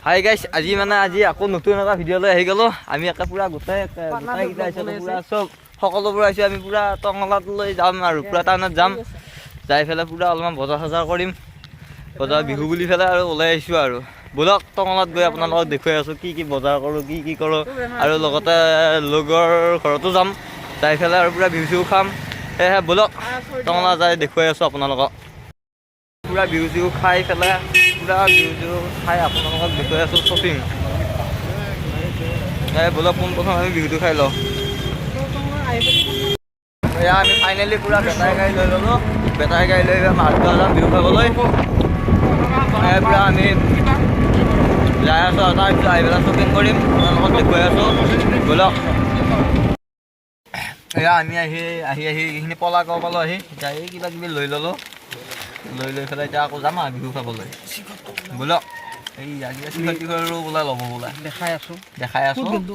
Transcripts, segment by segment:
Hi guys, আজি আকৌ নতুন এটা ভিডিঅ' লৈ আহি গ'লো। আমি একে পুৰা গোটেই পুৰা চব সকলোবোৰ আহিছোঁ। আমি পুৰা টঙলালৈ যাম আৰু পুৰা টাউনত যাম। যাই পেলাই পুৰা অলপমান বজাৰ চজাৰ কৰিম। বজাৰ বিহু বুলি পেলাই আৰু ওলাই আহিছোঁ আৰু ব'লক টঙলাত গৈ আপোনালোকক দেখুৱাই আছোঁ কি বজাৰ কৰোঁ, কি কৰোঁ। আৰু লগতে লগৰ ঘৰতো যাম। যাই পেলাই আৰু পুৰা বিহু চিহু খাম। সেয়েহে ব'লক টঙলা যাই দেখুৱাই আছোঁ আপোনালোকক। পুৰা বিহু চিহু খাই পেলাই পুৰা বিহু চিহু খাই আপোনালোকক দেখুৱাই আছোঁ শ্বপিং। ব'লক পোনপ্ৰথম আমি বিহুটো খাই লওঁ। এয়া আমি ফাইনেলি পুৰা বেটাৰী গাড়ী লৈ ল'লোঁ। বেটাৰী গাড়ী লৈ মাছখোৱা যাম বিহু খাবলৈ। পুৰা আমি যাই আছোঁ আৰু তাৰপিছত আহি পেলাই শ্বপিং কৰিম। আপোনালোকক দেখুৱাই আছোঁ ব'লক। এয়া আমি আহি এইখিনি পলাগাঁও পালোঁ। যাই কিবা কিবি লৈ ল'লোঁ। লৈ পেলাই এতিয়া আকৌ যাম আৰু বিহু খাবলৈ ব'লক। এই আজি চিকৰো বোলে ল'ব বোলে দেখাই আছোঁ।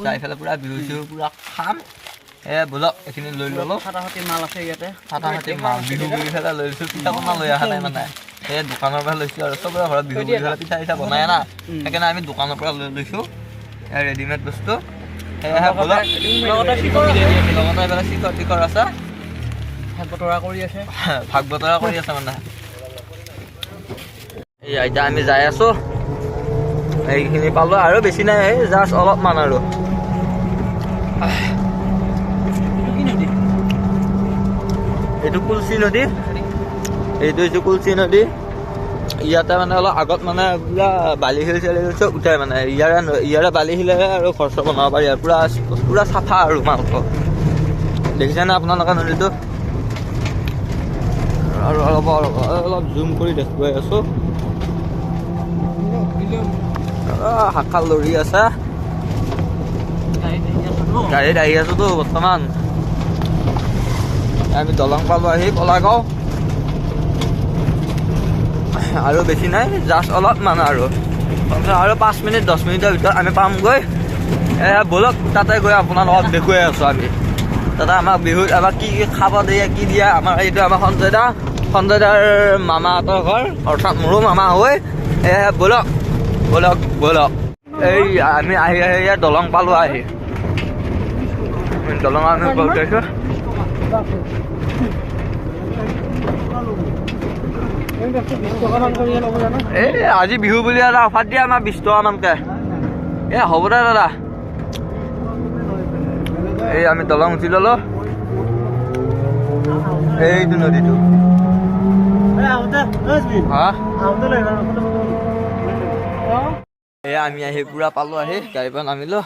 যাই পেলাই পুৰা বিহু চিহু পুৰা খাম। ব'লক এইখিনি লৈ ল'লোঁ। ফাটাফাটি মাল আছে ইয়াতে। ফাটাফাটি মাল বিহু বুলি পেলাই লৈ লৈছোঁ। পিঠা পনা লৈ অহা নাই মানে এই দোকানৰ পৰা লৈছোঁ আৰু চবৰে ঘৰত বিহু বুলি পেলাই পিঠা চিঠা বনাই না। সেইকাৰণে আমি দোকানৰ পৰা লৈ লৈছোঁ ৰেডিমেড বস্তু। সেয়েহে ব'লক। লগতে এইফালে চিকৰ টিকৰ আছে। ভাগ বতৰা কৰি আছে মানে। এতিয়া আমি যাই আছোঁ। এইখিনি পালোঁ আৰু বেছি নাই, জাষ্ট অলপমান আৰু। এইটো কুলচি নদী। এইটো হৈছে কুলচি নদী। ইয়াতে মানে অলপ আগত মানে পুৰা বালি শিল চালি চব উঠাই মানে ইয়াৰে বালি শিলেৰে আৰু ঘৰ চৰ বনাব পাৰি আৰু পুৰা চাফা আৰু মাংস। দেখিছেনে আপোনালোকে নদীটো? আৰু অলপ জুম কৰি দেখুৱাই আছোঁ। শাখাল লৰি আছে। গাড়ীত আহি আছোঁতো বৰ্তমান। আমি দলং পালোঁ আহি পলাগাঁও। আৰু বেছি নাই, জাষ্ট অলপমান আৰু 5 মিনিট 10 মিনিটৰ ভিতৰত আমি পামগৈ। ব'লক তাতে গৈ আপোনালোকক দেখুৱাই আছোঁ আমি। তাতে আমাক বিহুত আমাক কি খাব দিয়ে, কি দিয়ে। এইটো আমাৰ সঞ্জয়দাৰ মামাহঁতৰ ঘৰ, অৰ্থাৎ মোৰো মামা হয়। ব'লক। এই আমি আহি ইয়াত দলং পালোঁ আহি। দলং আমি গৈছোঁ। এই আজি বিহু বুলি এটা অফাৰ দিয়ে আমাৰ 20 টকামানকৈ। হ'ব দে দাদা। এই আমি দলং উঠি ল'লোঁ। এইটো নদীটো এয়া আমি আহি পুৰা পালোঁ আহি গাড়ীৰ পৰা নামিলোঁ।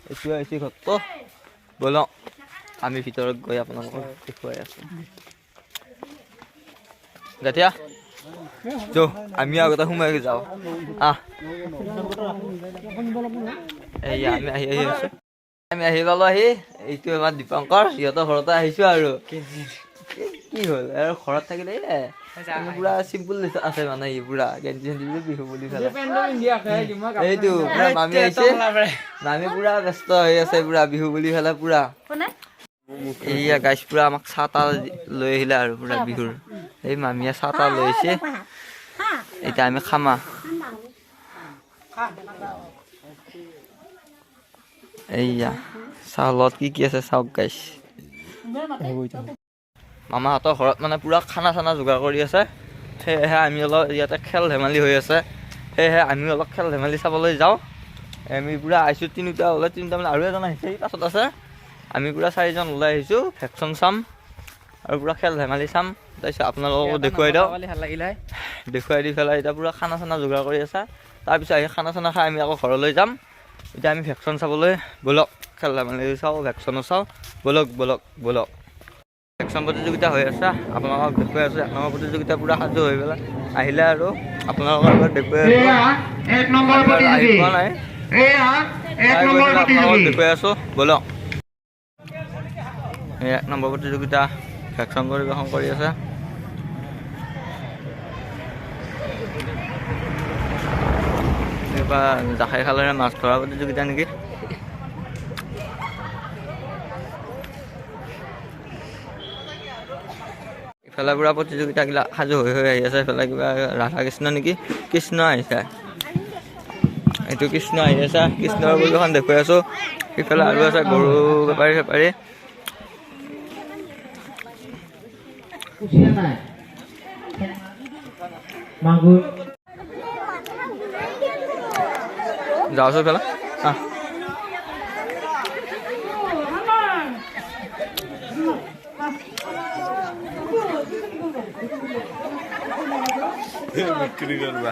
এইটোৱে হৈছে ঘৰটো। ব'লক আমি ভিতৰত গৈ আপোনালোকক দেখুৱাই আছোঁ। যেতিয়া আমি আগতে সোমাই যাওঁ। এয়া আমি আহি আছোঁ। আমি আহি পালোঁ আহি। এইটো আমাৰ দীপংকৰ, সিহঁতৰ ঘৰতে আহিছোঁ আৰু। কি হ'ল আৰু ঘৰত থাকিলে পুৰা চিম্পুল আছে মানে পুৰা গেঞ্জি চেঞ্জি বিহু বুলি পেলাই। এইটো পুৰা মামী আহিছে। মামী পুৰা ব্যস্ত হৈ আছে পুৰা বিহু বুলি পেলাই পুৰা। এইয়া গাইছ পুৰা আমাক চাহ তাহ লৈ আহিলে আৰু পুৰা বিহুৰ। এই মামীয়ে চাহ তাহ লৈ আহিছে। এতিয়া আমি খামা। এইয়া চাউলত কি আছে চাওক গাইছ। মামাহঁতৰ ঘৰত মানে পুৰা খানা চানা যোগাৰ কৰি আছে। সেয়েহে আমি অলপ ইয়াতে খেল ধেমালি হৈ আছে। সেয়েহে আমি অলপ খেল ধেমালি চাবলৈ যাওঁ। আমি পুৰা আহিছোঁ 3টা ওলাই 3টা মানে আৰু এজন আহিছে পাছত আছে। আমি পুৰা 4জন ওলাই আহিছোঁ ভেকশ্যন চাম আৰু পুৰা খেল ধেমালি চাম। তাৰপিছত আপোনালোককো দেখুৱাই দিওঁ। দেখুৱাই দি পেলাই এতিয়া পুৰা খানা চানা যোগাৰ কৰি আছে। তাৰপিছত আহি খানা চানা খাই আমি আকৌ ঘৰলৈ যাম। এতিয়া আমি ভেকশ্যন চাবলৈ ব'লক। খেল ধেমালি চাওঁ, ভেকশ্যনো চাওঁ। ব'লক। ভেকশ্যন প্ৰতিযোগিতা হৈ আছে। আপোনালোকক দেখুৱাই আছোঁ। 1 নম্বৰ প্ৰতিযোগিতা পুৰা সাজু হৈ পেলাই আহিলে আৰু আপোনালোকৰ আগত দেখুৱাই আছোঁ। আহি পোৱা নাই, আপোনালোকক দেখুৱাই আছোঁ। ব'লক। এই 1 নম্বৰ প্ৰতিযোগিতা ভেকশ্যন পৰিৱেশন কৰি আছে। এইবাৰ জাখাই খালেৰে মাছ ধৰা প্ৰতিযোগিতা নেকি? ইফালে পুৰা প্ৰতিযোগিতাবিলাক সাজু হৈ আহি আছে। ইফালে কিবা ৰাধা কৃষ্ণ নেকি? কৃষ্ণ আহিছে। এইটো কৃষ্ণ আহি আছে কৃষ্ণৰ বলখন দেখুৱাই আছোঁ সিফালে আৰু আছে গৰু বেপাৰী চেপাৰী যাওঁচোন ইফালে বিক্ৰি কৰবা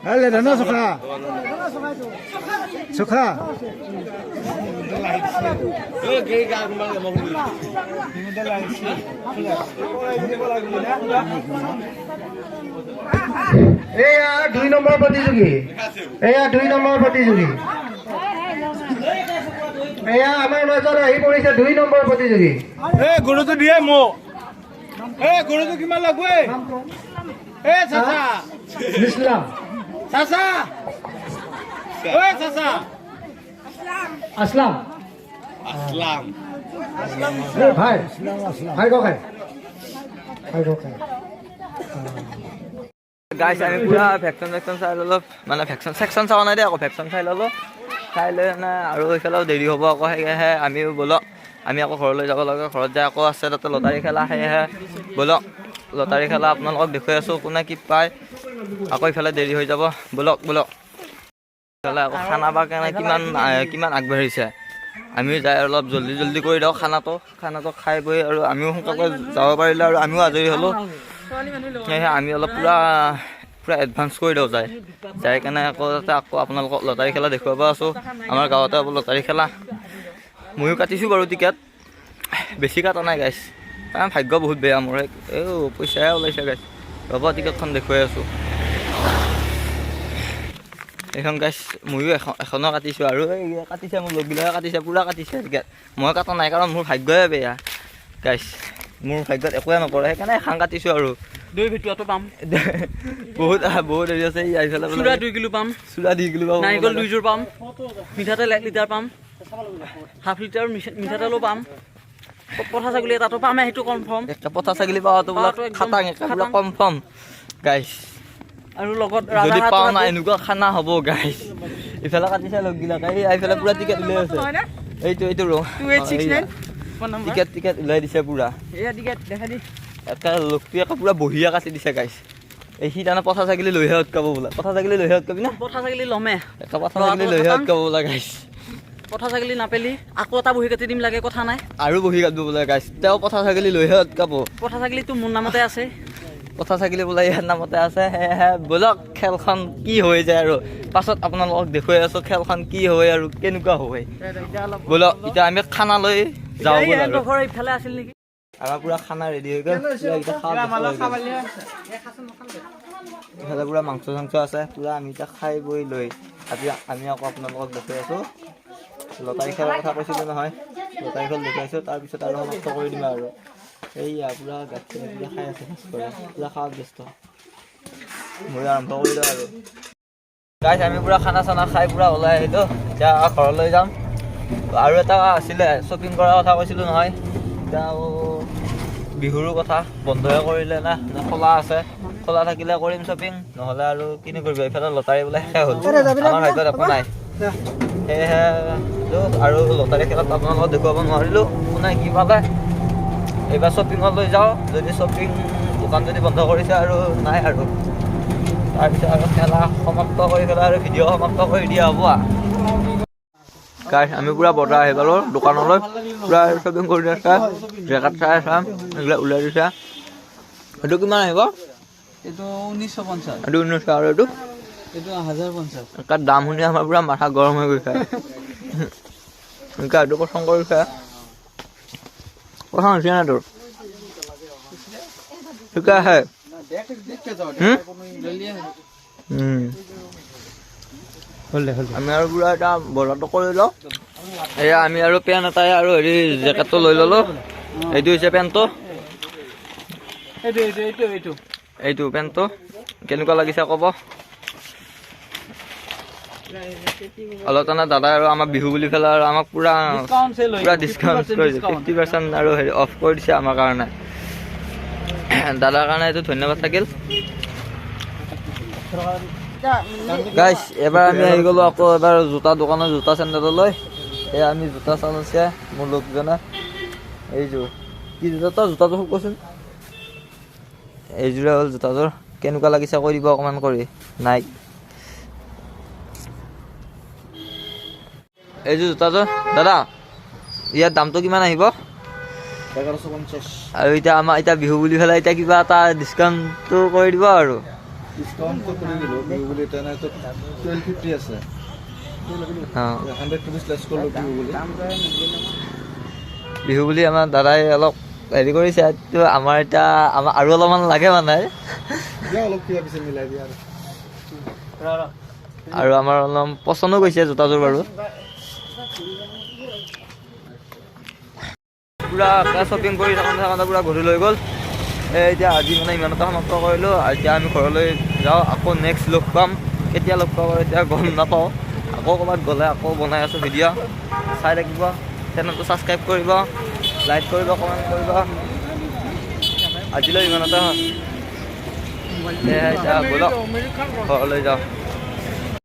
Hale, dana sukha. Sukha. Eya 2 number প্ৰতিযোগী এয়া 2 নম্বৰ প্ৰতিযোগী এয়া আমাৰ মাজত আহি পৰিছে 2 নম্বৰ প্ৰতিযোগী গৰুটো দিয়ে মোক গৰুটো কিমান লাগবে চাচা ইছলাম চাচা চাচা আসলাম আসলাম ভাই ভাই ককাই ভাই ককাই গাইছ আমি পুৰা ভেকচিন চাই ল'লোঁ মানে ভেকচিন চেকশ্যন চোৱা নাই দেই আকৌ ভেকচিন চাই ল'লোঁ চাই লৈ মানে আৰু এইফালেও দেৰি হ'ব আকৌ সেয়েহে আমিও ব'লক আমি আকৌ ঘৰলৈ যাব লাগে ঘৰত যাই আকৌ আছে তাতে লটাৰী খেলা সেয়েহে ব'লক লটাৰী খেলা আপোনালোকক দেখুৱাই আছোঁ কোনে কি পায় আকৌ ইফালে দেৰি হৈ যাব ব'লক ইফালে আকৌ খানা বা কাৰণে কিমান আগবাঢ়িছে আমি যাই অলপ জল্দি কৰি দিওঁ খানাটো খাই বৈ আৰু আমিও সোনকালে যাব পাৰিলে আৰু আমিও আজৰি হ'লোঁ সেয়েহে আমি অলপ পুৰা এডভান্স কৰি দিওঁ যাই কেনে আকৌ আপোনালোকক লটাৰী খেলা দেখুৱাব আছোঁ আমাৰ গাঁৱতে হ'ব লটাৰী খেলা ময়ো কাটিছোঁ বাৰু টিকেট বেছি কাটা নাই গাইছ কাৰণ ভাগ্য বহুত বেয়া মোৰ পইচাহে ওলাইছে গাইছ ৰ'ব টিকেটখন দেখুৱাই আছোঁ এইখন গাইছ ময়ো এখনো কাটিছোঁ আৰু কাটিছে মোৰ লগবিলাকে কাটিছে পুৰা কাটিছে টিকেট মই কাটা নাই কাৰণ মোৰ ভাগ্যহে বেয়া গাইছ মোৰ ভাগ্যত একোৱে নপৰে সেইকাৰণে এখন কাটিছোঁ আৰু দৈ ভেটুৱাটো পাম বহুত হেৰি আছে চুৰা 2 কিলো পাম নাৰিকল 2 যোৰ পাম মিঠাতেল 1 লিটাৰ পাম হাফ লিটাৰ মিঠাতেলো পাম পঠা ছাগলী এটাতো পামে সেইটো কনফাৰ্ম একটা পঠা ছাগলী পাৱাটো বোলে খাটাং একেবাৰে কনফাৰ্ম গাইছ আৰু লগত যদি পাওঁ না এনেকুৱা খানা হ'ব গাইছ ইফালে কাটিছে লগবিলাকে এইফালে পুৰা টিকেট উলাই আছে এইটো ৰ 2869 টিকেট উলাই দিছে পুৰা এয়া টিকেট দেখা দি এটা লোকটোৱে পুৰা বহিয়া কাটি দিছে গাইছ এই সি তাৰমানে পঠা ছাগলী লৈহে উৎকাব বোলে পঠা ছাগলী লৈহে উৎকাবি না পঠা ছাগলী লমে এটা পঠা ছাগলী লৈহে উৎকাব বোলে গাইছ পঠা ছাগলী নাপেলি আকৌ এটা বহি কাটি দিম লাগে কথা নাই আৰু বহি কাটিব বোলে গাইছ তেওঁ পঠা ছাগলী লৈহে উৎকাব পঠা ছাগলীটো মোৰ নামতে আছে পঠা ছাগলী বোলে ইয়াৰ নামতে আছে সেয়েহে ব'লক খেলখন কি হৈ যায় আৰু পাছত আপোনালোকক দেখুৱাই আছোঁ খেলখন কি হয় আৰু কেনেকুৱা হয় ব'লক এতিয়া আমি খানা লৈ যাওঁ আৰু ঘৰ ইফালে আছিল নেকি আমাৰ পুৰা খানা ৰেডি হৈ গ'ল ইফালে পুৰা মাংস চাংস আছে পুৰা আমি এতিয়া খাই বৈ লৈ আমি আকৌ আপোনালোকক দেখুৱাই আছোঁ লটাৰী খেলৰ কথা কৈছিলোঁ নহয় লটাৰী খেল দেখুৱাইছোঁ তাৰপিছত আৰু সমাপ্ত কৰি দিম আৰু এইয়া পুৰা গাখীৰ পুৰা খাই আছে পুৰা খাৱাত ব্যস্ত মই আৰম্ভ কৰি দিওঁ আৰু গাইছ আমি পুৰা খানা চানা খাই পুৰা ওলাই আহিলোঁ এতিয়া ঘৰলৈ যাম আৰু এটা আছিলে শ্বপিং কৰাৰ কথা কৈছিলোঁ নহয় এতিয়া বিহুৰো কথা বন্ধই কৰিলে না খোলা আছে খোলা থাকিলে কৰিম শ্বপিং নহ'লে আৰু কিনো কৰিব এইফালে লটাৰী বোলে শেষ হ'ল আমাৰ ভাগ্যত একো নাই সেয়েহে আৰু লটাৰী খেলত আপোনালোকক দেখুৱাব নোৱাৰিলোঁ কোনে কি পালে এইবাৰ শ্বপিঙলৈ যাওঁ যদি শ্বপিং দোকান যদি বন্ধ কৰিছে আৰু নাই আৰু তাৰপিছত আৰু খেলা সমাপ্ত কৰি পেলাই আৰু ভিডিঅ' সমাপ্ত কৰি দিয়া হ'ব গাইছ আমি পুৰা বজাৰ আহি পালোঁ দোকানলৈ পুৰা শ্বপিং কৰি দিছা জেকেট চাই চাম এইবিলাক ওলাই দিছা এইটো কিমান আহিব এইটো 1950 এইটো 1900 আৰু এইটো 1050 তাৰ দাম শুনি আমাৰ পুৰা মাথা গৰম হৈ গৈছে এইটো পচন্দ কৰিছে পচন্দ হৈছে নাই তোৰ ঠিক আছে আমি আৰু পুৰা এটা বজাৰটো কৰি লওঁ। এয়া আমি আৰু পেণ্ট এটাই আৰু হেৰি জেকেটটো লৈ ল'লোঁ। এইটো হৈছে পেণ্টটো, এইটো পেণ্টটো কেনেকুৱা লাগিছে ক'ব। অলপ দাদাই আৰু আমাক বিহু বুলি পেলাই আৰু আমাক পুৰা ডিছকাউণ্ট কৰিছে, 50% আৰু হেৰি অফ কৰি দিছে আমাৰ কাৰণে। দাদাৰ কাৰণে এইটো ধন্যবাদ থাকিল। গাইছ, এবাৰ আমি আহি গ'লোঁ আকৌ এবাৰ জোতা দোকানৰ জোতা চেণ্ডেললৈ। এয়া আমি জোতা চালছে মোৰ লোকজনে। এইযোৰ কি জোতা, তই জোতাযোৰ কচোন। এইযোৰে হ'ল জোতাযোৰ, কেনেকুৱা লাগিছে কৈ দিব অকণমান কৰি। নাইক এইযোৰ জোতাযোৰ দাদা, ইয়াৰ দামটো কিমান আহিব? 1150। আৰু এতিয়া বিহু বুলি পেলাই এতিয়া কিবা এটা ডিছকাউণ্টটো কৰি দিব আৰু। ডিছকাউণ্টটো কৰি দিলোঁ বিহু বুলি, তেনেতো 1250 আছে। 100 rupees লেছ কৰিলোঁ বিহু বুলি আমাৰ দাদাই অলপ হেৰি কৰিছে। আমাৰ এতিয়া আৰু অলপমান লাগে মানে, অলপ কিবা পিছে মিলাই দিয়া আৰু আমাৰ অলপ পচন্দো গৈছে জোতাযোৰ বাৰু। পুৰা শ্বপিং কৰি থাকোঁতে পুৰা ঘূৰি লৈ গ'ল। এতিয়া আজি মানে ইমানতে সমাপ্ত কৰিলোঁ। এতিয়া আমি ঘৰলৈ যাওঁ। আকৌ নেক্সট লগ পাম, কেতিয়া লগ পাওঁ এতিয়া গম নাপাওঁ। আকৌ ক'ৰবাত গ'লে আকৌ বনাই আছোঁ ভিডিঅ', চাই থাকিব। চেনেলটো ছাবস্ক্ৰাইব কৰিব, লাইক কৰিব, কমেণ্ট কৰিব। আজিলৈ ইমানতে এতিয়া ব'লক ঘৰলৈ যাওঁ।